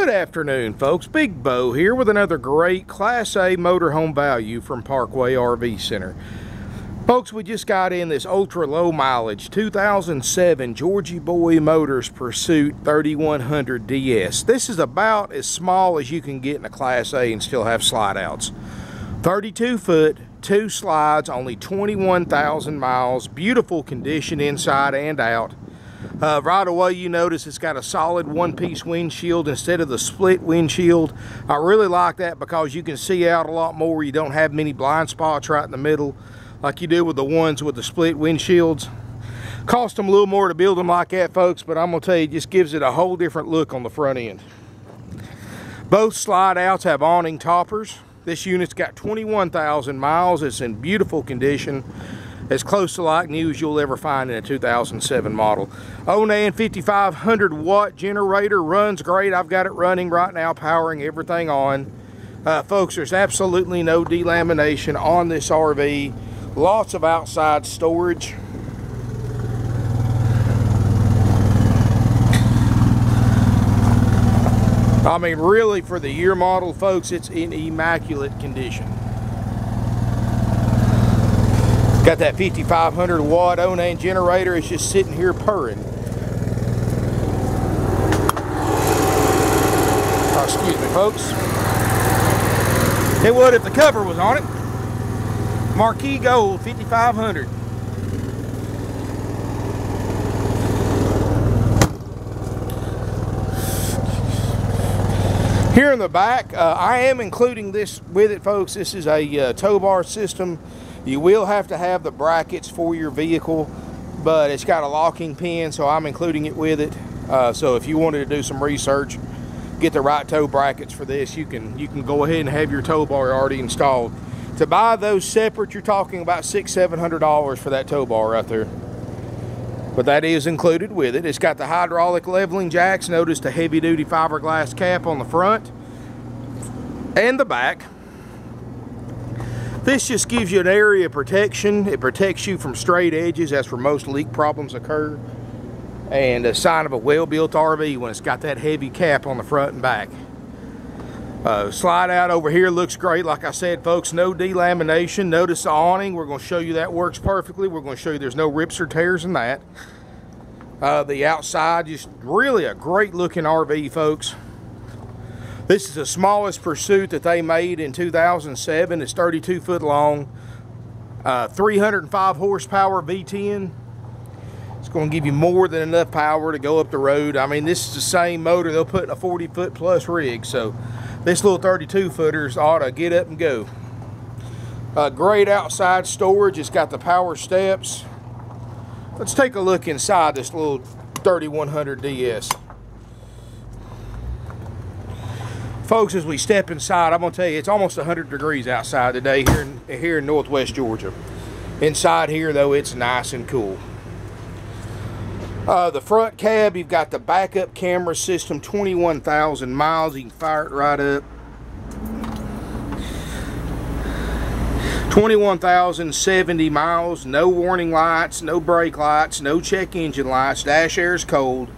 Good afternoon, folks. Big Bo here with another great Class A motorhome value from Parkway RV Center. Folks, we just got in this ultra low mileage 2007 Georgie Boy Motors Pursuit 3100 DS. This is about as small as you can get in a Class A and still have slide outs. 32 foot, 2 slides, only 21,000 miles, beautiful condition inside and out. Right away you notice it's got a solid one-piece windshield instead of the split windshield. I really like that because you can see out a lot more. You don't have many blind spots right in the middle like you do with the ones with the split windshields. Cost them a little more to build them like that, folks, but I'm gonna tell you, it just gives it a whole different look on the front end. Both slide outs have awning toppers. This unit's got 21,000 miles. It's in beautiful condition, as close to like new as you'll ever find in a 2007 model. Awning 5500 watt generator, runs great. I've got it running right now, powering everything on. Folks, there's absolutely no delamination on this RV. Lots of outside storage. I mean, really, for the year model, folks, it's in immaculate condition. Got that 5500 watt awning generator. It's just sitting here purring. Oh, excuse me, folks. It would if the cover was on it. Marquee Gold 5500. Here in the back, I am including this with it, folks. This is a tow bar system. You will have to have the brackets for your vehicle, but it's got a locking pin, so I'm including it with it. So if you wanted to do some research, get the right tow brackets for this, you can go ahead and have your tow bar already installed. To buy those separate, you're talking about $600–700 for that tow bar right there. But that is included with it. It's got the hydraulic leveling jacks. Notice the heavy-duty fiberglass cap on the front and the back. This just gives you an area of protection. It protects you from straight edges. That's where most leak problems occur. And a sign of a well-built RV when it's got that heavy cap on the front and back. Slide out over here looks great. Like I said, folks, no delamination. Notice the awning. We're going to show you that works perfectly. We're going to show you there's no rips or tears in that. The outside, just really a great looking RV, folks. This is the smallest Pursuit that they made in 2007. It's 32 foot long, 305 horsepower V10. It's going to give you more than enough power to go up the road. I mean, this is the same motor they'll put in a 40 foot plus rig, so this little 32 footers ought to get up and go. Great outside storage. It's got the power steps. Let's take a look inside this little 3100 DS. Folks, as we step inside, I'm going to tell you, it's almost 100 degrees outside today here in Northwest Georgia. Inside here, though, it's nice and cool. The front cab, you've got the backup camera system, 21,000 miles. You can fire it right up. 21,070 miles, no warning lights, no brake lights, no check engine lights. Dash air is cold.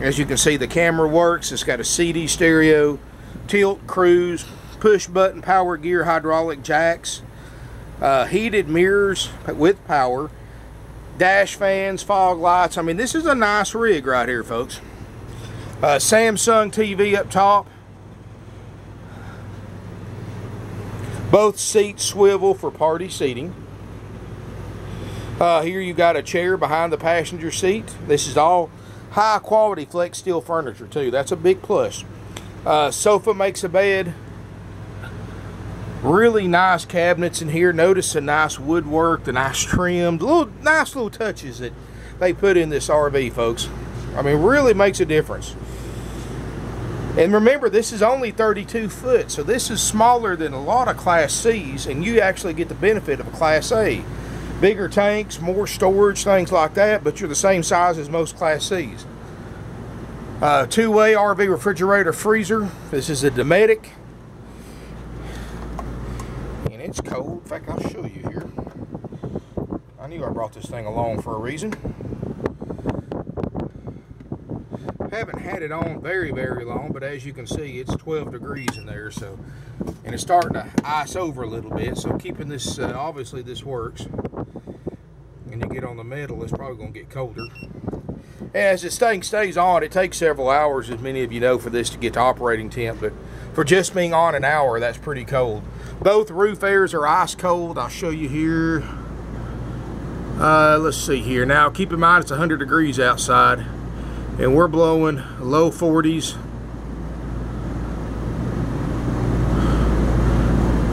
As you can see, the camera works. It's got a CD stereo, tilt, cruise, push button, power gear, hydraulic jacks, heated mirrors with power, dash fans, fog lights. I mean, this is a nice rig right here, folks. Samsung TV up top. Both seats swivel for party seating. Here you got a chair behind the passenger seat. This is all high quality flex steel furniture too. That's a big plus. Sofa makes a bed. Really nice cabinets in here. Notice the nice woodwork, the nice trim, nice little touches that they put in this RV, folks. I mean, really makes a difference. And remember, this is only 32 foot, so this is smaller than a lot of Class C's, and you actually get the benefit of a Class A. Bigger tanks, more storage, things like that, but you're the same size as most Class C's. Two-way RV refrigerator freezer. This is a Dometic. And it's cold. In fact, I'll show you here. I knew I brought this thing along for a reason. Haven't had it on very long, but as you can see, it's 12 degrees in there, so, and it's starting to ice over a little bit, so keeping this, obviously this works. And you get on the metal, it's probably going to get colder. As this thing stays on, it takes several hours, as many of you know, for this to get to operating temp, but for just being on an hour, that's pretty cold. Both roof airs are ice cold. I'll show you here. Let's see here. Now, keep in mind it's 100 degrees outside, and we're blowing low 40s.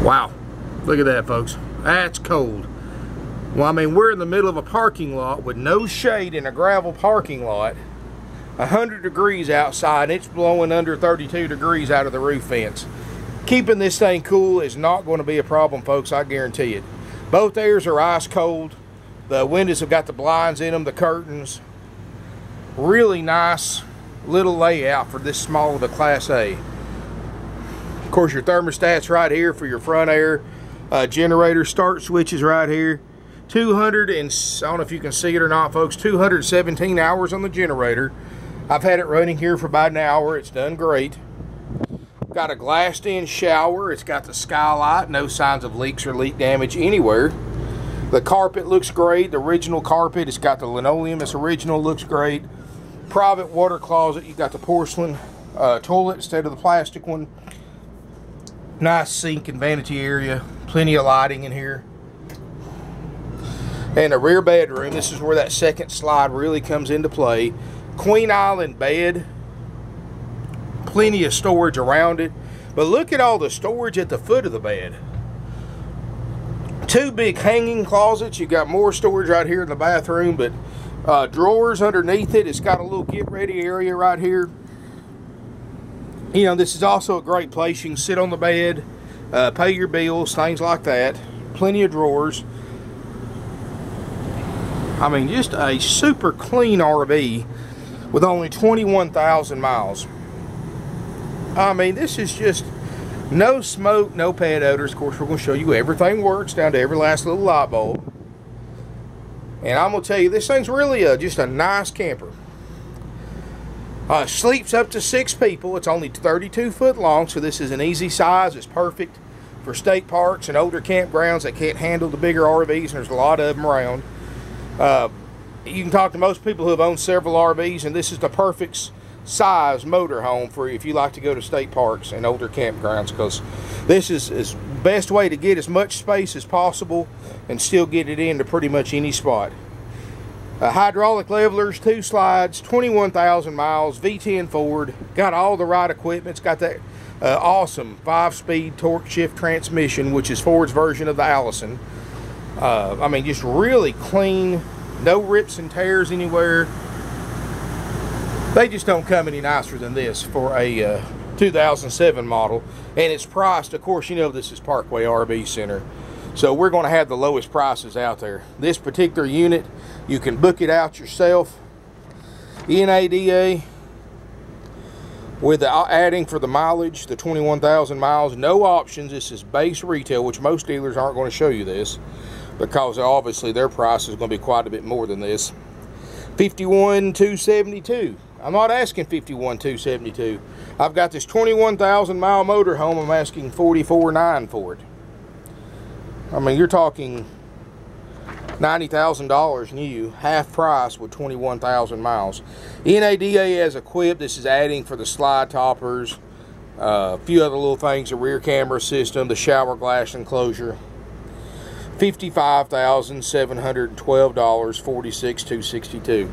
Wow, look at that, folks. That's cold. Well, I mean, we're in the middle of a parking lot with no shade in a gravel parking lot. 100 degrees outside, and it's blowing under 32 degrees out of the roof vents. Keeping this thing cool is not going to be a problem, folks, I guarantee it. Both airs are ice cold. The windows have got the blinds in them, the curtains. Really nice little layout for this small of a Class A. Of course, your thermostat's right here for your front air. Generator start switches right here. 200 and, I don't know if you can see it or not, folks, 217 hours on the generator. I've had it running here for about an hour. It's done great. Got a glassed-in shower. It's got the skylight. No signs of leaks or leak damage anywhere. The carpet looks great. The original carpet. It's got the linoleum. It's original. Looks great. Private water closet. You got the porcelain toilet instead of the plastic one. Nice sink and vanity area. Plenty of lighting in here. And a rear bedroom. This is where that second slide really comes into play. Queen Island bed. Plenty of storage around it. But look at all the storage at the foot of the bed. Two big hanging closets. You got more storage right here in the bathroom, but drawers underneath it. It's got a little get ready area right here. You know, this is also a great place. You can sit on the bed, pay your bills, things like that. Plenty of drawers. I mean, just a super clean RV with only 21,000 miles. I mean, this is just no smoke, no pet odors. Of course, we're going to show you everything works down to every last little light bulb. And I'm going to tell you, this thing's really just a nice camper. Sleeps up to 6 people. It's only 32 foot long, so this is an easy size. It's perfect for state parks and older campgrounds that can't handle the bigger RVs, and there's a lot of them around. You can talk to most people who have owned several RVs, and this is the perfect size motorhome for if you like to go to state parks and older campgrounds, because this is the best way to get as much space as possible and still get it into pretty much any spot. Hydraulic levelers, 2 slides, 21,000 miles, V10 Ford, got all the right equipment. It's got that awesome 5-speed torque shift transmission, which is Ford's version of the Allison. I mean, just really clean, no rips and tears anywhere. They just don't come any nicer than this for a 2007 model. And it's priced, of course, you know this is Parkway RV Center, so we're going to have the lowest prices out there. This particular unit, you can book it out yourself. NADA, with the adding for the mileage, the 21,000 miles, no options. This is base retail, which most dealers aren't going to show you this, because obviously their price is going to be quite a bit more than this. $51,272. I'm not asking $51,272. I've got this 21,000 mile motorhome. I'm asking $44,900 for it. I mean, you're talking $90,000 new, half price with 21,000 miles. NADA as equipped. This is adding for the slide toppers, a few other little things, the rear camera system, the shower glass enclosure. $55,712, $46,262.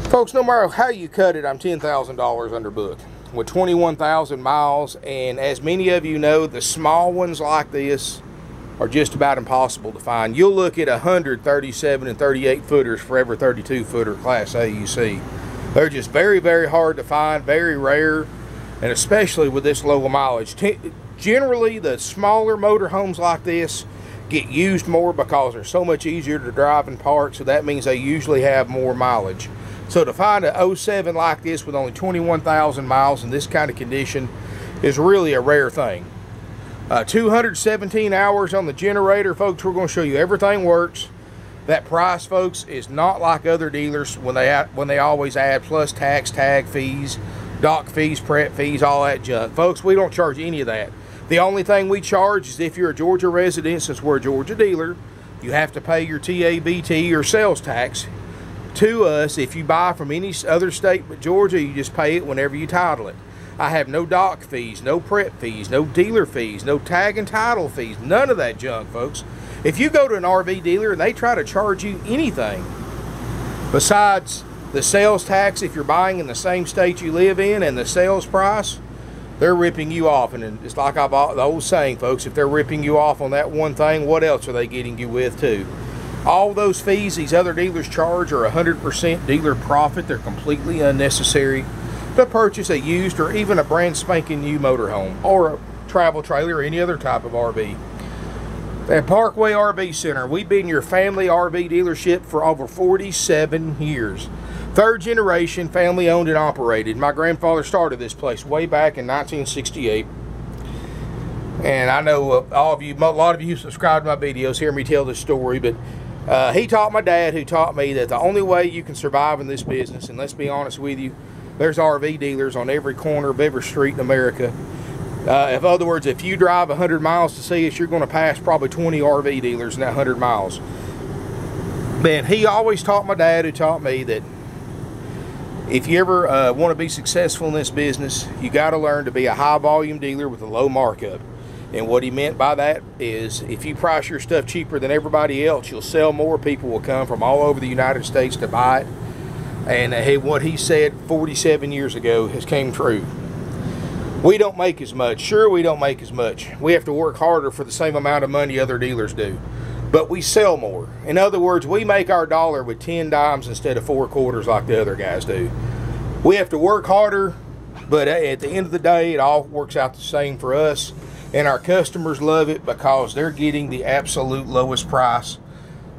Folks, no matter how you cut it, I'm $10,000 under book with 21,000 miles, and as many of you know, the small ones like this are just about impossible to find. You'll look at 137 and 38 footers for every 32 footer Class A you see. They're just very, very hard to find, very rare, and especially with this low mileage. Generally, the smaller motorhomes like this get used more because they're so much easier to drive and park, so that means they usually have more mileage. So to find a 07 like this with only 21,000 miles in this kind of condition is really a rare thing. 217 hours on the generator, folks. We're going to show you everything works. That price, folks, is not like other dealers when they always add plus tax, tag fees, dock fees, prep fees, all that junk. Folks, we don't charge any of that. The only thing we charge is if you're a Georgia resident, since we're a Georgia dealer, you have to pay your TABT or sales tax to us. If you buy from any other state but Georgia, you just pay it whenever you title it. I have no dock fees, no prep fees, no dealer fees, no tag and title fees, none of that junk, folks. If you go to an RV dealer and they try to charge you anything besides the sales tax if you're buying in the same state you live in and the sales price, they're ripping you off. And it's like the old saying, folks, if they're ripping you off on that one thing, what else are they getting you with too? All those fees these other dealers charge are 100% dealer profit. They're completely unnecessary to purchase a used or even a brand spanking new motorhome or a travel trailer or any other type of RV. At Parkway RV Center, we've been your family RV dealership for over 47 years. Third generation, family owned and operated. My grandfather started this place way back in 1968. And I know a lot of you subscribe to my videos, hear me tell this story, but he taught my dad, who taught me that the only way you can survive in this business, and let's be honest with you, there's RV dealers on every corner of every street in America. In other words, if you drive 100 miles to see us, you're going to pass probably 20 RV dealers in that 100 miles. Man, he always taught my dad, who taught me, that if you ever want to be successful in this business, you got to learn to be a high volume dealer with a low markup. And what he meant by that is if you price your stuff cheaper than everybody else, you'll sell more. People will come from all over the United States to buy it. And what he said 47 years ago has came true. We don't make as much. Sure, we don't make as much. We have to work harder for the same amount of money other dealers do. But we sell more. In other words, we make our dollar with 10 dimes instead of 4 quarters like the other guys do. We have to work harder, but at the end of the day, it all works out the same for us. And our customers love it because they're getting the absolute lowest price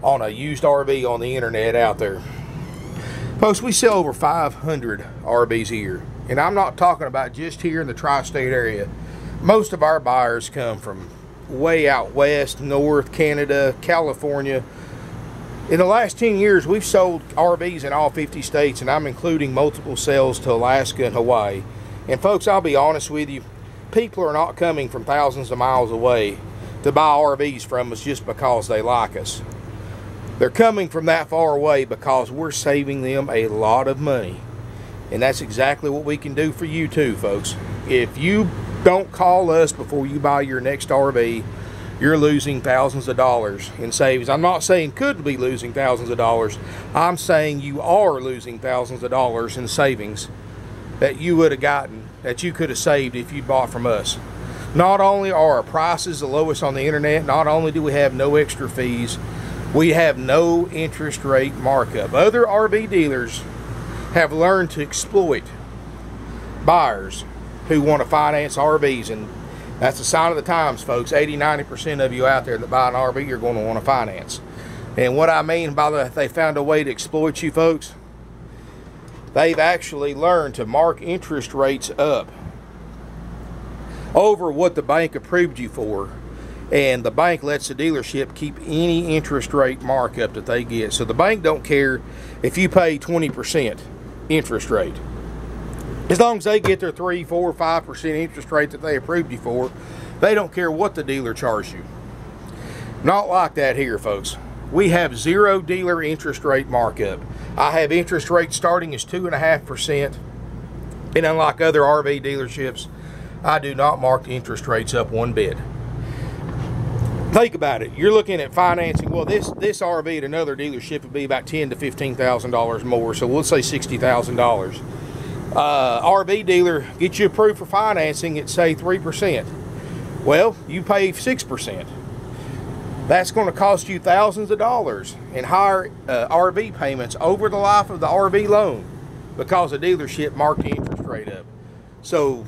on a used RV on the internet out there. Folks, we sell over 500 RVs a year. And I'm not talking about just here in the tri-state area. Most of our buyers come from way out west, north, Canada, California. In the last 10 years, we've sold RVs in all 50 states, and I'm including multiple sales to Alaska and Hawaii. And folks, I'll be honest with you, people are not coming from thousands of miles away to buy RVs from us just because they like us. They're coming from that far away because we're saving them a lot of money. And that's exactly what we can do for you too, folks. If you don't call us before you buy your next RV, you're losing thousands of dollars in savings. I'm not saying could be losing thousands of dollars. I'm saying you are losing thousands of dollars in savings that you would have gotten, that you could have saved if you bought from us. Not only are our prices the lowest on the internet, not only do we have no extra fees, we have no interest rate markup. Other RV dealers have learned to exploit buyers who want to finance RVs, and that's a sign of the times, folks. 80–90% of you out there that buy an RV, you're going to want to finance. And what I mean by that, they found a way to exploit you, folks. They've actually learned to mark interest rates up over what the bank approved you for, and the bank lets the dealership keep any interest rate markup that they get. So the bank don't care if you pay 20% interest rate. As long as they get their 3, 4, 5% interest rate that they approved you for, they don't care what the dealer charges you. Not like that here, folks. We have 0 dealer interest rate markup. I have interest rates starting as 2.5%, and unlike other RV dealerships, I do not mark the interest rates up one bit. Think about it. You're looking at financing. Well, this RV at another dealership would be about $10,000 to $15,000 more. So we'll say $60,000. RV dealer gets you approved for financing at say 3%. Well, you pay 6%. That's going to cost you thousands of dollars in higher RV payments over the life of the RV loan because the dealership marked the interest rate up. So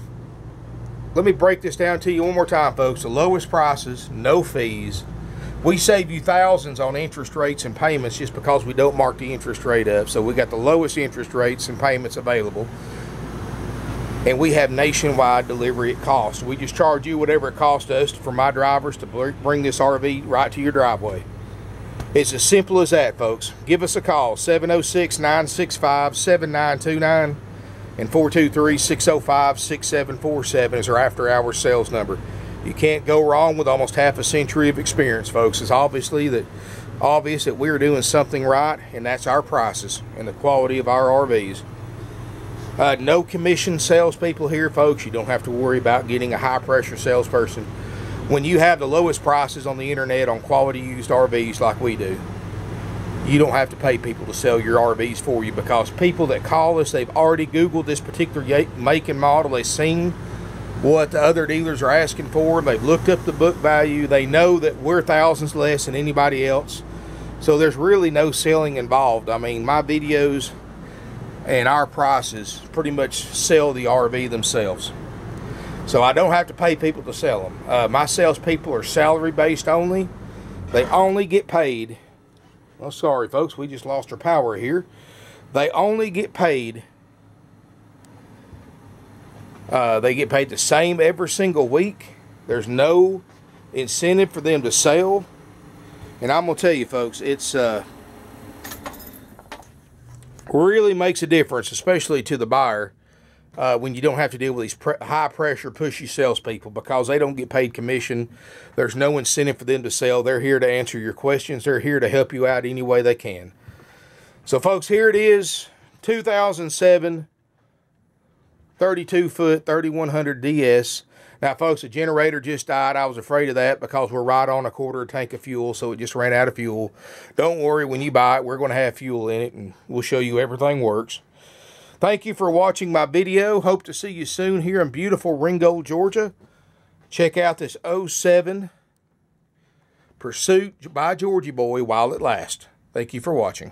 let me break this down to you one more time, folks. The lowest prices, no fees. We save you thousands on interest rates and payments just because we don't mark the interest rate up. So we got the lowest interest rates and payments available. And we have nationwide delivery at cost. We just charge you whatever it costs us for my drivers to bring this RV right to your driveway. It's as simple as that, folks. Give us a call, 706-965-7929 and 423-605-6747 is our after-hours sales number. You can't go wrong with almost half a century of experience, folks. It's obvious that we're doing something right, and that's our prices and the quality of our RVs. No commission salespeople here, folks. You don't have to worry about getting a high-pressure salesperson when you have the lowest prices on the internet on quality used RVs like we do. You don't have to pay people to sell your RVs for you, because people that call us, they've already Googled this particular make and model. They've seen what the other dealers are asking for. They've looked up the book value. They know that we're thousands less than anybody else. So there's really no selling involved. I mean, my videos and our prices pretty much sell the RV themselves. So I don't have to pay people to sell them. My salespeople are salary based only. They only get paid. Oh, sorry, folks, we just lost our power here. They only get paid. They get paid the same every single week. There's no incentive for them to sell. And I'm going to tell you, folks, it's really makes a difference, especially to the buyer, when you don't have to deal with these high-pressure, pushy salespeople, because they don't get paid commission. There's no incentive for them to sell. They're here to answer your questions. They're here to help you out any way they can. So, folks, here it is, 2007 32-foot 3100 DS. Now, folks, the generator just died. I was afraid of that because we're right on a quarter tank of fuel, so it just ran out of fuel. Don't worry, when you buy it, we're going to have fuel in it, and we'll show you everything works. Thank you for watching my video. Hope to see you soon here in beautiful Ringgold, Georgia. Check out this 07 Pursuit by Georgie Boy while it lasts. Thank you for watching.